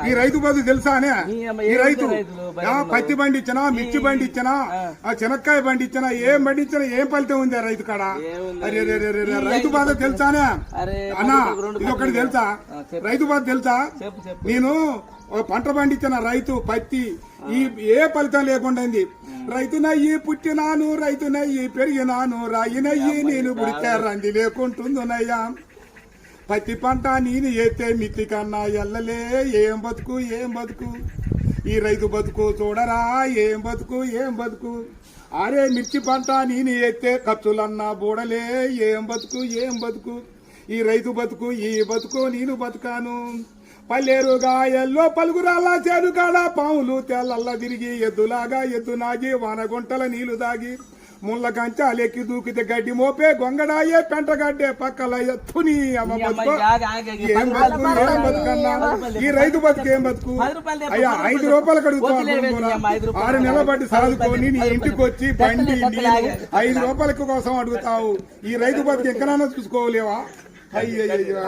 ఈ రైతు బతుకు తెలుసా అనే ఈ రైతు పత్తి పండించినా మిర్చి పండించినా చెనక్కాయ పండించినా ఏం పండించినా ఏం ఫలితం ఉంది ఆ రైతు కాడ రైతు బాధ తెలుసానే అన్నా ఇది ఒకటి తెలుసా రైతు బాధ తెలుసా నేను పంట పండించిన రైతు పత్తి ఈ ఏ ఫలితం లేకుండా రైతునయ్యి పుట్టినాను రైతునయ్యి పెరిగినాను రాయినయ్యి నేను పుడితే రంది లేకుంటుందనయ్యా పత్తి పంట నేను ఎత్తే మిత్తి కన్నా ఎల్లలే ఏం బతుకు ఈ రైతు బతుకు చూడరా ఏం బతుకు అరే మిర్చి పంట నేను ఎత్తే ఖర్చులన్నా బూడలే ఏం బతుకు ఈ రైతు బతుకు ఈ బతుకు నేను బతుకాను పల్లెరు గాయల్లో పలుగురాళ్ళ చేను కాడ పాములు తెల్లల్లా తిరిగి ఎద్దులాగా ఎద్దు నాగి వానగుంటల నీళ్లు దాగి ముళ్ళ కంచాలెక్కి దూకితే గడ్డి మోపే గొంగడాయే పెంటగడ్డే పక్కల ఎత్తుని అమ్మ బతుకు ఏం బతుకన్నా ఈ రైతు బతుకు ఏం బతుకు అయ్యా 5 రూపాయలు అడుగుతావు 6 నెలల బట్టి సాదుకొని నీ ఇంటికి వచ్చి బండి 5 రూపాయల కోసం అడుగుతావు ఈ రైతు బతుకు ఎక్కడైనా చూసుకోలేవా అయ్యయ్యా